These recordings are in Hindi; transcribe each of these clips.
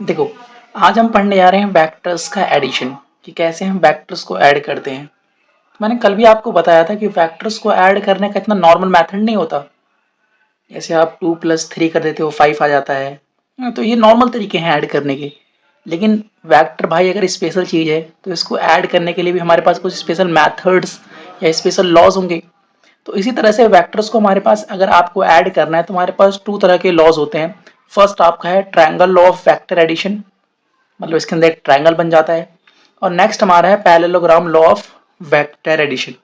देखो, आज हम पढ़ने जा रहे हैं वेक्टर्स का एडिशन कि कैसे हम वेक्टर्स को ऐड करते हैं। मैंने कल भी आपको बताया था कि वेक्टर्स को ऐड करने का इतना नॉर्मल मेथड नहीं होता। जैसे आप 2 + 3 कर देते हो 5 आ जाता है। तो ये नॉर्मल तरीके हैं ऐड करने के। लेकिन वेक्टर भाई अगर स्पेशल चीज़ है तो इसको ऐड करने के लिए भी हमारे पास कुछ स्पेशल मेथड्स या स्पेशल लॉज होंगे। तो इसी तरह से वेक्टर्स को हमारे पास अगर आपको ऐड करना है तो हमारे पास 2 तरह के लॉज होते हैं। फर्स्ट आपका है triangle law of vector addition, मतलब इसके अंदर एक ट्रायंगल बन जाता है। और नेक्स्ट हमारा है parallelogram law of vector addition.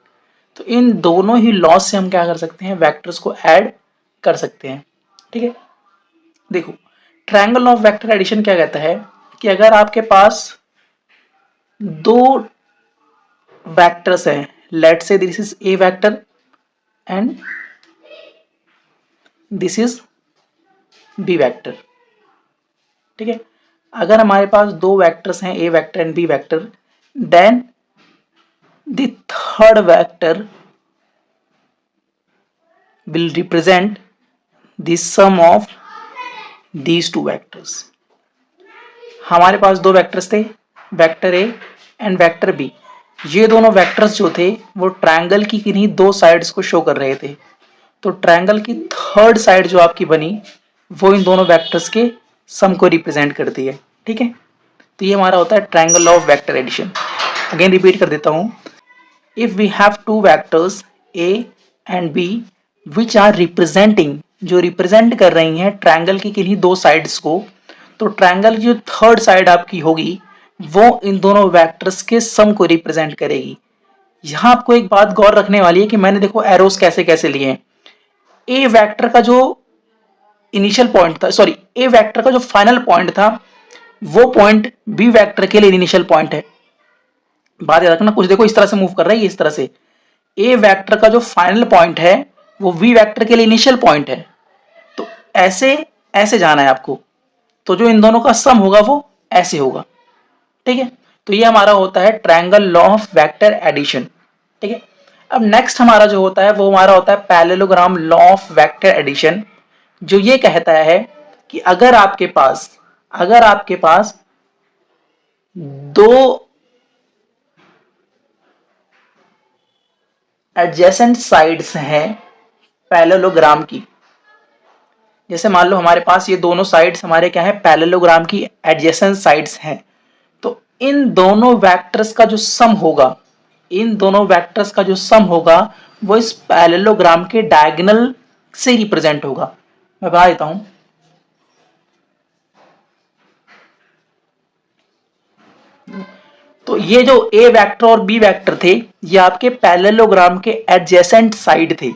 तो इन दोनों ही लॉज से हम क्या कर सकते हैं, वेक्टर्स को ऐड कर सकते हैं। ठीक है, देखो triangle law of vector addition क्या कहता है कि अगर आपके पास दो वेक्टर्स हैं, let say this is A vector and this is B vector. ठीक है, अगर हमारे पास दो वेक्टर्स हैं A vector and B vector, then the third vector will represent the sum of these two vectors। हमारे पास दो वेक्टर्स थे, vector A and vector B. ये दोनों वेक्टर्स जो थे वो ट्रायंगल की किन्हीं दो साइड्स को शो कर रहे थे। तो ट्रायंगल की थर्ड साइड जो आपकी बनी वो इन दोनों वेक्टर्स के सम को रिप्रेजेंट करती है। ठीक है, तो ये हमारा होता है triangle law of vector addition. Again repeat कर देता हूं, if we have two vectors a and b which are representing, जो रिप्रेजेंट कर रही हैं ट्रायंगल की किन्हीं दो साइड्स को, तो ट्रायंगल की जो थर्ड साइड आपकी होगी वो इन दोनों वेक्टर्स के सम को रिप्रेजेंट करेगी। यहां आपको एक बात गौर रखने वाली है कि मैंने देखो एरोस कैसे कैसे लिए हैं। ए वेक्टर का जो इनिशियल पॉइंट था, सॉरी ए वेक्टर का जो फाइनल पॉइंट था वो पॉइंट बी वेक्टर के लिए इनिशियल पॉइंट है। बात याद रखना, कुछ देखो इस तरह से मूव कर रहा है, ये इस तरह से ए वेक्टर का जो फाइनल पॉइंट है वो वी वेक्टर के लिए इनिशियल पॉइंट है। तो ऐसे ऐसे जाना है आपको, तो जो इन दोनों का सम होगा वो ऐसे होगा। ठीक है, तो ये हमारा होता है triangle law of vector addition. ठीक है, अब नेक्स्ट हमारा जो होता है वो हमारा होता है parallelogram law of vector addition, जो ये कहता है कि अगर आपके पास दो एडजेसेंट साइड्स हैं पैरेललोग्राम की, जैसे मान लो हमारे पास ये दोनों साइड्स हमारे क्या है, पैरेललोग्राम की एडजेसेंट साइड्स हैं, तो इन दोनों वेक्टर्स का जो सम होगा, वो इस पैरेललोग्राम के डायगोनल से रिप्रेजेंट होगा। मैं बता देता हूं, तो ये जो ए वेक्टर और बी वेक्टर थे ये आपके पैरेललोग्राम के एडजेसेंट साइड थे।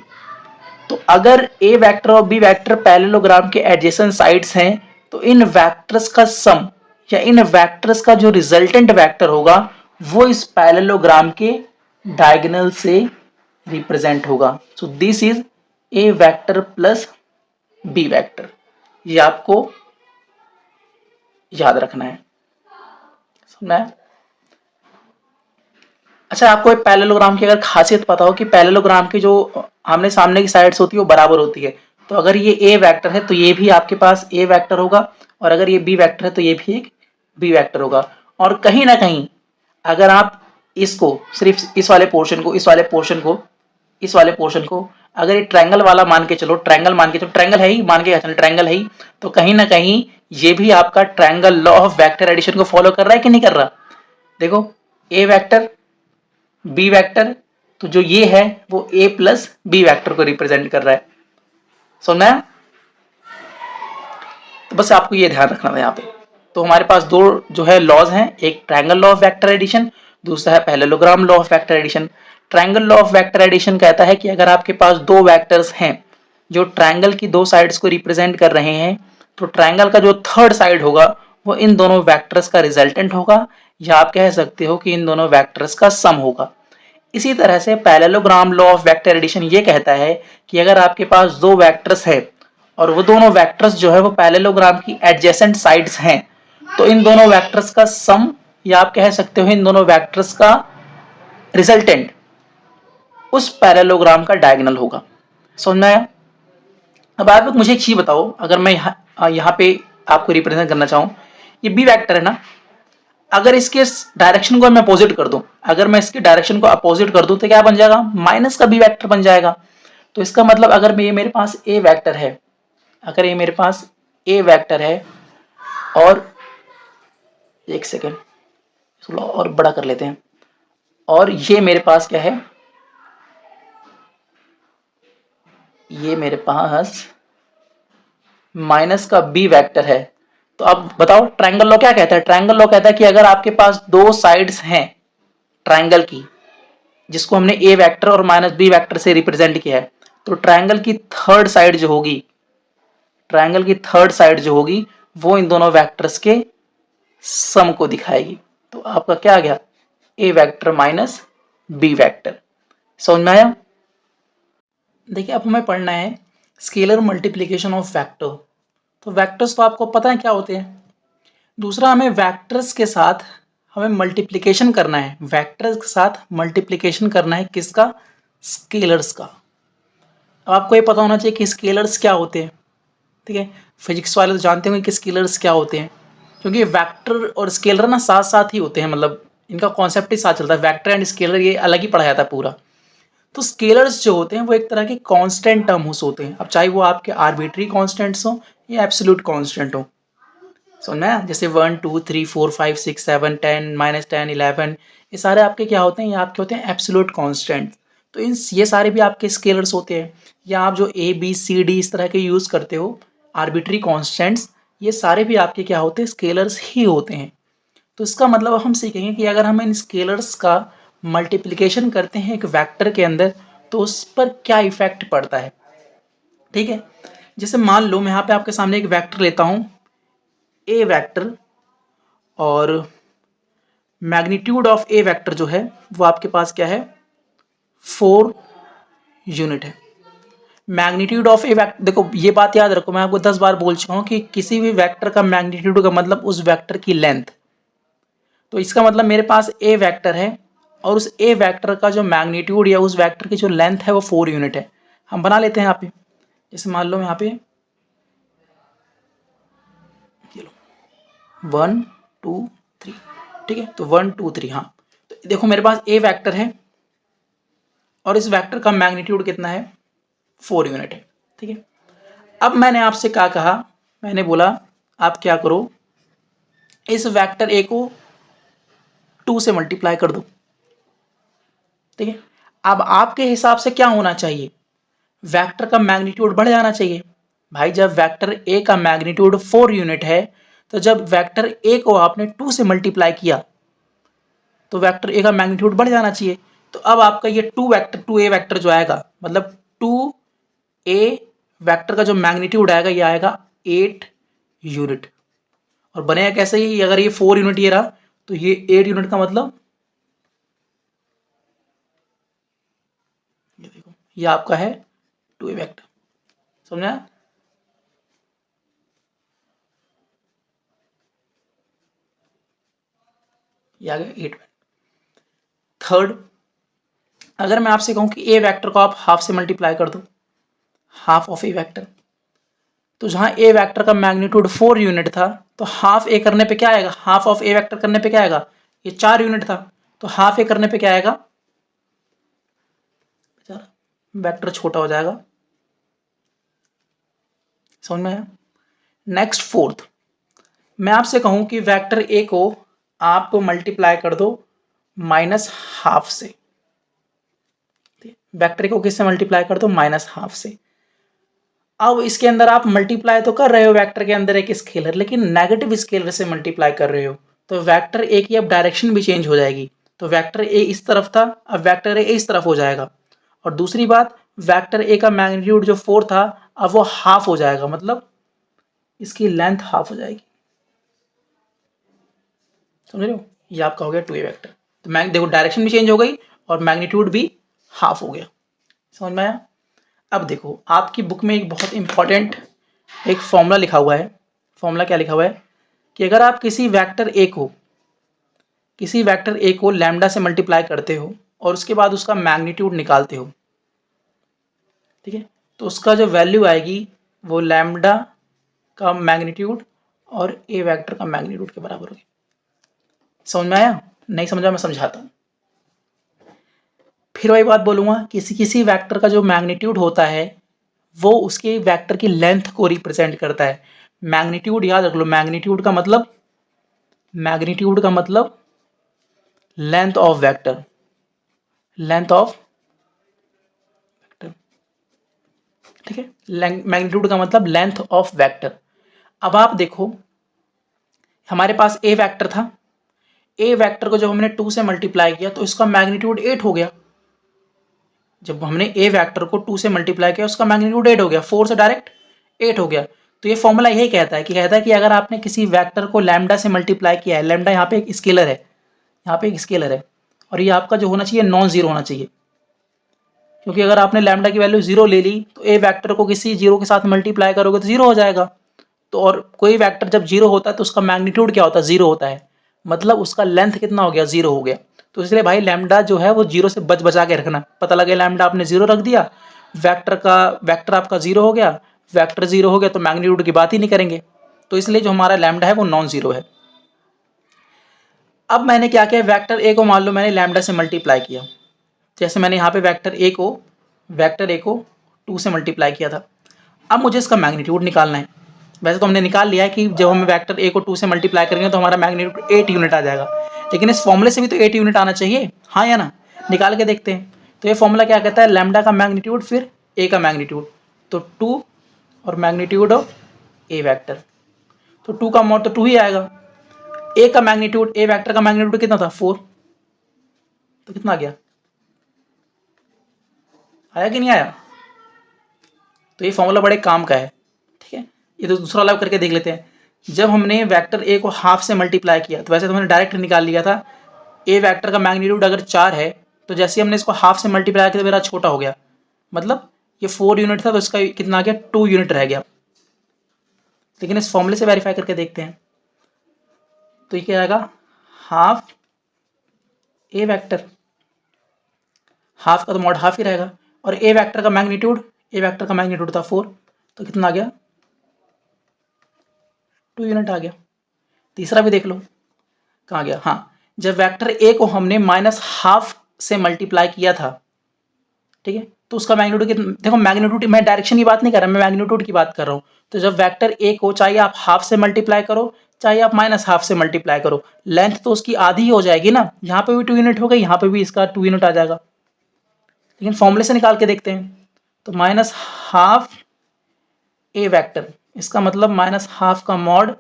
तो अगर ए वेक्टर और बी वेक्टर पैरेललोग्राम के एडजेसेंट साइड्स हैं तो इन वेक्टर्स का सम या इन वेक्टर्स का जो रिजल्टेंट वेक्टर होगा वो इस पैरेललोग्राम के डायगोनल से रिप्रेजेंट होगा। So this is A vector plus B vector, ये आपको याद रखना है, समझना है। अच्छा, आपको एक पैरेललोग्राम की अगर खासियत पता हो कि पैरेललोग्राम की जो आमने सामने की साइड्स होती है वो बराबर होती है, तो अगर ये ए वेक्टर है तो ये भी आपके पास ए वेक्टर होगा, और अगर ये बी वेक्टर है तो ये भी एक बी वेक्टर होगा। और कहीं ना कहीं अगर आप इसको सिर्फ इस वाले पोर्शन को अगर ये ट्रायंगल वाला मान के चलो, ट्रायंगल है ही, मान के चलो ट्रायंगल है ही, तो कहीं ना कहीं ये भी आपका triangle law of vector addition को फॉलो कर रहा है कि नहीं कर रहा। देखो ए वेक्टर बी वेक्टर, तो जो ये है वो ए प्लस बी वेक्टर को रिप्रेजेंट कर रहा है, समझना है। तो बस आपको ये ध्यान रखना था यहाँ पे। तो हमारे पास दो जो है लॉज हैं, एक triangle law of vector addition, दूसरा है parallelogram law of vector addition. Triangle law of vector addition कहता है कि अगर आपके पास दो वेक्टर्स हैं जो ट्रायंगल की दो साइड्स को रिप्रेजेंट कर रहे हैं, तो ट्रायंगल का जो थर्ड साइड होगा वो इन दोनों वेक्टर्स का रिजल्टेंट होगा, या आप कह सकते हो कि इन दोनों वेक्टर्स का सम होगा। इसी तरह से parallelogram law of vector addition ये कहता है कि अगर आपके पास दो वेक्टर्स है और वो दोनों वेक्टर्स जो है वो पैरेललोग्राम की एडजेसेंट साइड्स हैं, तो इन दोनों वेक्टर्स का सम, या आप कह सकते हो इन दोनों वेक्टर्स का रिजल्टेंट उस पैरेललोग्राम का डायगोनल होगा। समझ में आया। अब आप मुझे एक चीज बताओ, अगर मैं यहाँ पे आपको रिप्रेजेंट करना चाहूं, ये बी वेक्टर है ना, अगर इसके डायरेक्शन को मैं अपोजिट कर दूं, अगर मैं इसके डायरेक्शन को अपोजिट कर दूं तो क्या बन जाएगा, माइनस का बी वेक्टर बन जाएगा। तो इसका मतलब अगर ये मेरे पास ए वेक्टर है, अगर ये मेरे पास ए वेक्टर है और एक सेकेंड थोड़ा और बड़ा कर लेते हैं, और ये मेरे पास क्या है, ये मेरे पास माइनस का बी वेक्टर है। तो अब बताओ ट्रायंगल लॉ क्या कहता है, ट्रायंगल लॉ कहता है कि अगर आपके पास दो साइड्स हैं ट्रायंगल की, जिसको हमने ए वेक्टर और माइनस बी वेक्टर से रिप्रेजेंट किया है, तो ट्रायंगल की थर्ड साइड जो होगी, ट्रायंगल की थर्ड साइड जो होगी वो इन दोनों वेक्टर्स के सम को दिखाएगी। तो आपका क्या आ गया, ए वेक्टर माइनस बी वेक्टर। समझ में आया? देखिए अब हमें पढ़ना है स्केलर मल्टीप्लिकेशन ऑफ वेक्टर। तो वेक्टर्स तो आपको पता है क्या होते हैं। दूसरा हमें वेक्टर्स के साथ हमें मल्टीप्लिकेशन करना है, वेक्टर्स के साथ मल्टीप्लिकेशन करना है किसका, स्केलर्स का। अब आपको ये पता होना चाहिए कि स्केलर्स क्या होते हैं, ठीक है। फिजिक्स वाले तो जानते होंगे कि स्केलर्स क्या होते हैं, क्योंकि वेक्टर और स्केलर ना साथ साथ ही होते हैं, मतलब इनका कॉन्सेप्ट ही साथ चलता है। वेक्टर एंड स्केलर ये अलग ही पढ़ाया जाता है पूरा। तो स्केलर्स जो होते हैं वो एक तरह के कांस्टेंट टर्म्स होते हैं, अब चाहे वो आपके आर्बिट्री कांस्टेंट्स हो या एब्सोल्यूट कांस्टेंट हो। समझ में, जैसे 1 2 3 4 5 6 7 10 -10 11, ये सारे आपके क्या होते हैं, ये आपके होते हैं एब्सोल्यूट कांस्टेंट। तो इन ये सारे भी आपके स्केलर्स होते हैं। या आप जो ए बी सी डी इस तरह के यूज़ करते हो आर्बिट्री कांस्टेंट्स, ये सारे भी आपके क्या होते हैं, स्केलर्स ही होते हैं। तो इसका मतलब हम सीखेंगे कि अगर हम इन स्केलर्स का मल्टीप्लिकेशन करते हैं एक वेक्टर के अंदर तो उस पर क्या इफेक्ट पड़ता है, ठीक है। जैसे मान लो मैं यहाँ पे आपके सामने एक वेक्टर लेता हूँ ए वेक्टर, और मैग्नीट्यूड ऑफ ए वेक्टर जो है वो आपके पास क्या है, 4 यूनिट है। मैग्नीट्यूड ऑफ ए वेक्टर, देखो ये बात याद रखो, मैं आपको 10 बार बोल चुका हूँ कि किसी भी वेक्टर का मैग्नीट्यूड का मतलब उस वेक्टर की लेंथ। तो इसका मतलब मेरे पास ए वेक्टर है और उस ए वेक्टर का जो मैग्नीट्यूड या उस वेक्टर की जो लेंथ है वो 4 यूनिट है। हम बना लेते हैं यहाँ पे, जैसे मान लो यहाँ पे ये लो 1 2 3, ठीक है। तो 1 2 3, हाँ। तो देखो मेरे पास ए वेक्टर है और इस वेक्टर का मैग्नीट्यूड कितना है, 4 यूनिट है, ठीक है। अब मैंने आपसे क्या कहा, मैंने बोला आप क्या करो, इस वेक्टर ए को 2 से मल्टीप्लाई कर दो, ठीक है। अब आपके हिसाब से क्या होना चाहिए, वेक्टर का मैग्नीट्यूड बढ़ जाना चाहिए। भाई जब वेक्टर ए का मैग्नीट्यूड 4 यूनिट है, तो जब वेक्टर ए को आपने 2 से मल्टीप्लाई किया तो वेक्टर ए का मैग्नीट्यूड बढ़ जाना चाहिए। तो अब आपका ये 2 ए वेक्टर जो आएगा, मतलब 2 ए वेक्टर का जो मैग्नीट्यूड आएगा ये आएगा 8 यूनिट। और बनेगा कैसे, ये अगर ये 4 यूनिट ये रहा तो ये 8 यूनिट का मतलब ये देखो ये आपका है 2 ए वेक्टर। समझा? ये आ गया 8। थर्ड, अगर मैं आपसे कहूं कि ए वेक्टर को आप हाफ से मल्टीप्लाई कर दो, हाफ ऑफ ए वेक्टर, तो जहां ए वेक्टर का मैग्नीट्यूड 4 यूनिट था तो हाफ ए करने पे क्या आएगा, हाफ ऑफ ए वेक्टर करने पे क्या आएगा, ये 4 यूनिट था, तो हाफ ए करने पे क्या आएगा, वेक्टर छोटा हो जाएगा। समझ में आया? नेक्स्ट फोर्थ, मैं आपसे कहूं कि वेक्टर ए को आप मल्टीप्लाई कर दो माइनस हाफ से, वेक्टर को किससे मल्टीप्लाई कर दो, माइनस हाफ से। अब इसके अंदर आप मल्टीप्लाई तो कर रहे हो वेक्टर के अंदर एक स्केलर, लेकिन नेगेटिव स्केलर से मल्टीप्लाई कर रहे हो, तो वेक्टर ए की अब डायरेक्शन भी चेंज हो जाएगी। तो वेक्टर ए इस तरफ था, अब वेक्टर ए इस तरफ हो जाएगा। और दूसरी बात, वेक्टर ए का मैग्नीट्यूड जो 4 था अब वो हाफ हो जाएगा, मतलब इसकी लेंथ हाफ हो जाएगी। समझ रहे हो? ये आपका हो गया 2 ए वेक्टर। तो देखो डायरेक्शन भी चेंज हो गई और मैग्नीट्यूड भी हाफ हो गया। समझ में आया? अब देखो आपकी बुक में एक बहुत इंपॉर्टेंट एक फॉर्मूला लिखा हुआ है। फॉर्मूला क्या लिखा हुआ है कि अगर आप किसी वेक्टर ए को लैम्डा से मल्टीप्लाई करते हो और उसके बाद उसका मैग्नीट्यूड निकालते हो, ठीक है, तो उसका जो वैल्यू आएगी वो लैम्डा का मैग्नीट्यूड और ए वेक्टर का मैग्नीट्यूड के बराबर हो गया। समझ में आया? नहीं समझा मैं समझाता हूँ। फिर वही बात बोलूंगा, किसी किसी वेक्टर का जो मैग्नीट्यूड होता है वो उसके वेक्टर की लेंथ को रिप्रेजेंट करता है। मैग्नीट्यूड याद रख लो, मैग्नीट्यूड का मतलब length of vector, length of vector, ठीक है। मैग्नीट्यूड का मतलब लेंथ ऑफ वेक्टर। अब आप देखो, हमारे पास ए वेक्टर था, ए वेक्टर को जब हमने 2 से मल्टीप्लाई किया तो इसका मैग्नीट्यूड 8 हो गया। जब हमने ए वेक्टर को 2 से मल्टीप्लाई किया उसका मैग्नीट्यूड 8 हो गया, 4 से डायरेक्ट 8 हो गया। तो ये फॉर्मूला यही कहता है कि अगर आपने किसी वेक्टर को लैम्डा से मल्टीप्लाई किया है, लैम्डा यहाँ पे एक स्केलर है, यहाँ पे एक स्केलर है, और ये आपका जो होना चाहिए नॉन जीरो होना चाहिए, क्योंकि अगर आपने लैम्डा की वैल्यू जीरो ले ली तो ए वेक्टर को किसी जीरो के साथ मल्टीप्लाई करोगे तो जीरो हो जाएगा। तो और कोई वेक्टर जब जीरो होता है तो उसका मैग्नीट्यूड क्या होता है? जीरो होता है, मतलब उसका लेंथ कितना हो गया? जीरो हो गया। तो इसलिए भाई लैम्डा जो है वो जीरो से बचा के रखना। पता लगे लैम्डा आपने जीरो रख दिया, वेक्टर आपका जीरो हो गया, वेक्टर जीरो हो गया तो मैग्नीट्यूड की बात ही नहीं करेंगे। तो इसलिए जो हमारा लैम्डा है वो नॉन जीरो है। अब मैंने क्या किया, वेक्टर ए को मान लो मैंने लैम्डा से मल्टीप्लाई किया, जैसे मैंने यहाँ पे वेक्टर ए को 2 से मल्टीप्लाई किया था। अब मुझे इसका मैग्नीट्यूड निकालना है। वैसे तो हमने निकाल लिया है कि जब हम वेक्टर ए को 2 से मल्टीप्लाई करेंगे तो हमारा मैग्नीट्यूड 8 यूनिट आ जाएगा, लेकिन इस फॉर्मूले से भी तो 8 यूनिट आना चाहिए, हाँ या ना? निकाल के देखते हैं। तो ये फॉर्मूला क्या कहता है? लैम्डा का मैग्नीट्यूड फिर ए का मैग्नीट्यूड, तो 2 और मैग्नीट्यूड ऑफ ए वेक्टर, तो 2 का मॉड तो 2 ही आएगा। ए का मैग्नीट्यूड, ए वेक्टर का मैग्नीट्यूड कितना था? 4, तो कितना आ गया? आया कि नहीं आया? तो ये फॉर्मूला बड़े काम का है, ठीक है। ये तो दूसरा वाला करके देख लेते हैं। जब हमने वेक्टर ए को हाफ से मल्टीप्लाई किया तो वैसे तो हमने डायरेक्ट निकाल लिया था, ए वेक्टर का मैग्नीट्यूड अगर 4 है तो जैसे हमने इसको हाफ से मल्टीप्लाई किया तो मेरा छोटा हो गया, मतलब ये 4 यूनिट था तो इसका कितना आ गया? 2 यूनिट रह गया। लेकिन इस फॉर्मूले से वेरीफाई करके देखते हैं, तो ये क्या आएगा? हाफ ए वेक्टर, हाफ का तो मॉड हाफ ही रहेगा, और ए वेक्टर का मैग्नीट्यूड था 4, तो कितना आ गया? 2 यूनिट आ गया। तीसरा भी देख लो, कहाँ गया? हाँ, जब वेक्टर ए को हमने -12 से मल्टीप्लाई किया था, ठीक है, तो उसका मैग्नीट्यूड कितना? देखो मैग्नीट्यूड, मैं डायरेक्शन की बात नहीं कर रहा, मैं मैग्नीट्यूड की बात कर रहा हूँ। तो जब वेक्टर ए को चाहे आप हाफ से मल्टीप्लाई करो चाहे आप -12 से मल्टीप्लाई करो, लेंथ तो उसकी आधी ही हो जाएगी ना। यहाँ पे भी 2 यूनिट हो गई, यहाँ पे भी इसका 2 यूनिट आ जाएगा। लेकिन फॉर्मूले से निकाल के देखते हैं, तो -12 ए वेक्टर, इसका मतलब -12 का मॉड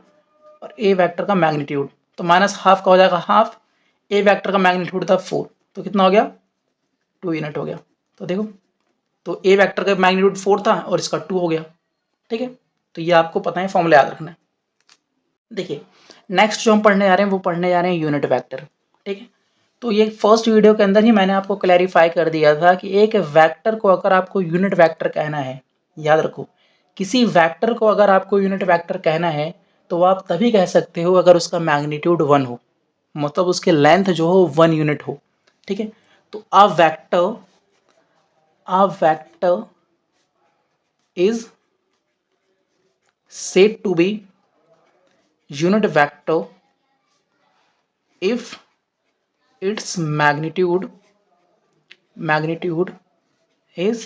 और ए वेक्टर का मैग्नीट्यूड, तो -12 का हो जाएगा हाफ, ए वेक्टर का मैग्नीट्यूड था 4, तो कितना हो गया? 2 यूनिट हो गया। तो देखो, तो ए वेक्टर का मैग्नीट्यूड 4 था और इसका 2 हो गया, ठीक है। तो ये आपको पता है, फॉर्मूला याद रखना है। देखिए नेक्स्ट जो हम पढ़ने जा रहे हैं वो पढ़ने जा रहे हैं यूनिट वेक्टर, ठीक है। तो ये फर्स्ट वीडियो के अंदर ही मैंने आपको क्लैरिफाई कर दिया था कि एक वेक्टर को अगर आपको यूनिट वेक्टर कहना है, याद रखो, किसी वेक्टर को अगर आपको यूनिट वेक्टर कहना है तो आप तभी कह सकते हो अगर उसका मैग्नीट्यूड 1 हो, मतलब उसके लेंथ जो हो 1 यूनिट हो, ठीक है। तो a vector is said to be unit vector if its magnitude is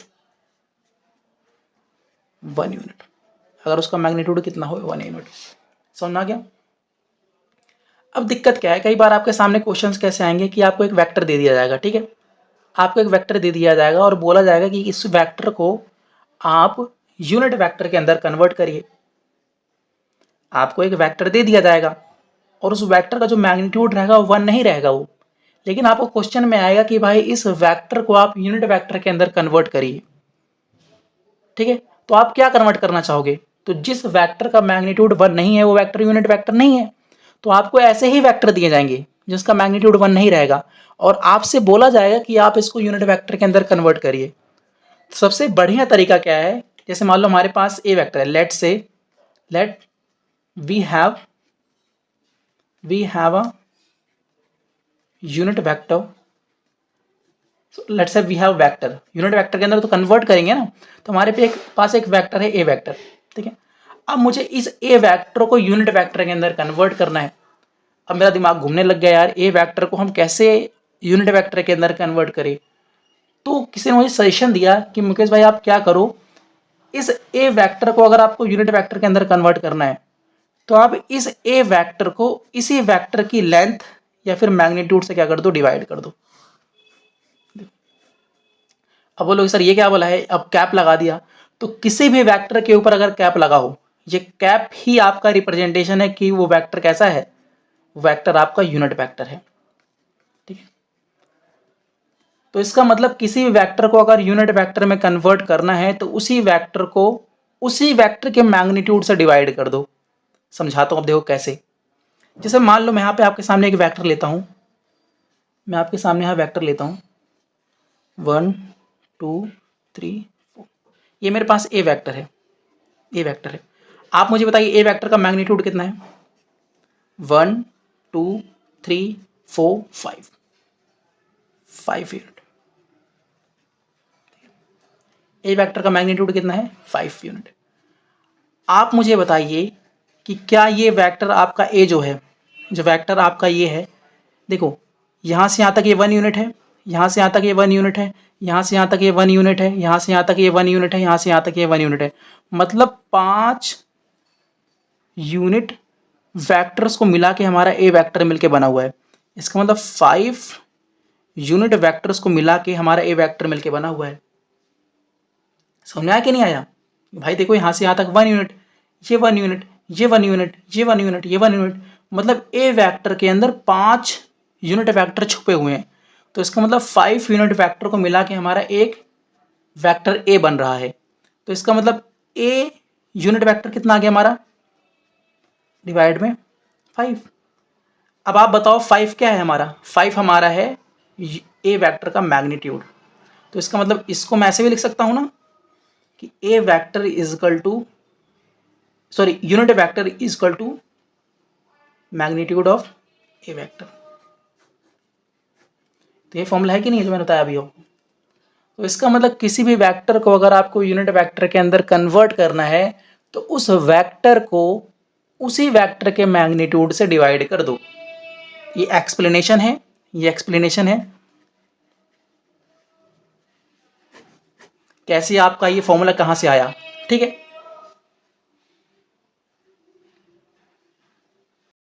1 unit, अगर उसका मैग्नीट्यूड कितना हो? 1 यूनिट। समझ में आ गया? अब दिक्कत क्या है, कई बार आपके सामने क्वेश्चंस कैसे आएंगे कि आपको एक वेक्टर दे दिया जाएगा, ठीक है, आपको एक वेक्टर दे दिया जाएगा और बोला जाएगा कि इस वेक्टर को आप यूनिट वेक्टर के अंदर कन्वर्ट करिए। आपको एक वेक्टर दे दिया जाएगा और उस वेक्टर का जो मैग्नीट्यूड रहेगा वो 1 नहीं रहेगा वो, लेकिन आपको क्वेश्चन में आएगा कि भाई इस वेक्टर को आप यूनिट वेक्टर के अंदर कन्वर्ट करिए, ठीक है। तो आप क्या कन्वर्ट करना चाहोगे? तो जिस वेक्टर का मैग्नीट्यूड 1 नहीं है वो वेक्टर यूनिट वेक्टर नहीं है, तो आपको ऐसे ही वेक्टर दिए जाएंगे जिसका मैग्नीट्यूड 1 नहीं रहेगा और आपसे बोला जाएगा कि आप इसको यूनिट वेक्टर के अंदर कन्वर्ट करिए। सबसे बढ़िया तरीका क्या है, जैसे मान लो हमारे पास ए वेक्टर है, let we have a unit vector, let's say we have vector, unit vector के अंदर तो कन्वर्ट करेंगे ना, तो हमारे पास एक वेक्टर है ए वेक्टर, ठीक है। अब मुझे इस ए वेक्टर को यूनिट वेक्टर के अंदर कन्वर्ट करना है। अब मेरा दिमाग घूमने लग गया यार, ए वेक्टर को हम कैसे यूनिट वेक्टर के अंदर कन्वर्ट करें। तो किसी ने मुझे सजेशन दिया कि मुकेश भाई आप क्या करो, इस ए वेक्टर को अगर आपको यूनिट वेक्टर के अंदर कन्वर्ट करना है तो आप इस ए वेक्टर को इसी वेक्टर की लेंथ या फिर मैग्नीट्यूड से क्या कर दो, डिवाइड कर दो। अब बोलोगे सर ये क्या बोला है, अब कैप लगा दिया। तो किसी भी वेक्टर के ऊपर अगर कैप लगा हो, ये कैप ही आपका रिप्रेजेंटेशन है कि वो वेक्टर कैसा है, वेक्टर आपका यूनिट वेक्टर है। ठीक है, तो इसका मतलब किसी भी वेक्टर को अगर यूनिट वेक्टर में कन्वर्ट करना है तो उसी वेक्टर को उसी वेक्टर के मैग्नीट्यूड से डिवाइड कर दो। समझाता हूं, अब देखो कैसे। जैसे मान लो मैं यहाँ पे आपके सामने एक वेक्टर लेता हूं, मैं आपके सामने यहाँ वेक्टर लेता हूं 1 2 3 4, ये मेरे पास ए वेक्टर है, ए वेक्टर है। आप मुझे बताइए ए वेक्टर का मैग्नीट्यूड कितना है। 1 2 3 4 5 यूनिट। ए वेक्टर का मैग्नीट्यूड कितना है, 5 यूनिट। आप मुझे बताइए कि क्या ये वेक्टर आपका ए जो है, जो वेक्टर आपका ये है, देखो यहाँ से यहाँ तक ये 1 यूनिट है, यहाँ से यहाँ तक ये 1 यूनिट है, यहाँ से यहाँ तक ये 1 यूनिट है, यहाँ से यहाँ तक ये 1 यूनिट है, यहाँ से यहाँ तक ये 1 यूनिट है। मतलब 5 यूनिट वेक्टर्स को मिला के हमारा ए वेक्टर मिलके बना हुआ है। इसका मतलब 5 यूनिट वेक्टर्स को मिला के हमारा ए वेक्टर मिलके बना हुआ है। समझ में आया कि नहीं आया भाई। देखो यहाँ से यहाँ तक 1 यूनिट, ये 1 यूनिट, ये 1 यूनिट, ये 1 यूनिट, ये 1 यूनिट, मतलब ए वेक्टर के अंदर 5 यूनिट वेक्टर छुपे हुए हैं। तो इसका मतलब 5 यूनिट वेक्टर को मिला के हमारा एक वेक्टर ए बन रहा है। तो इसका मतलब ए यूनिट वेक्टर कितना आ गया हमारा, डिवाइड में 5। अब आप बताओ 5 क्या है हमारा, 5 हमारा है ए वेक्टर का मैग्नीट्यूड। तो इसका मतलब इसको मैं ऐसे भी लिख सकता हूं ना कि A vector is equal to, sorry unit vector is equal to magnitude of A vector. तो ये फॉर्मूला है कि नहीं, जो मैंने बताया अभी हो। तो इसका मतलब किसी भी वेक्टर को अगर आपको यूनिट वेक्टर के अंदर कन्वर्ट करना है तो उस वेक्टर को उसी वेक्टर के मैग्नीट्यूड से डिवाइड कर दो। ये एक्सप्लेनेशन है, ये एक्सप्लेनेशन है कैसे आपका ये फॉर्मूला कहां से आया। ठीक है,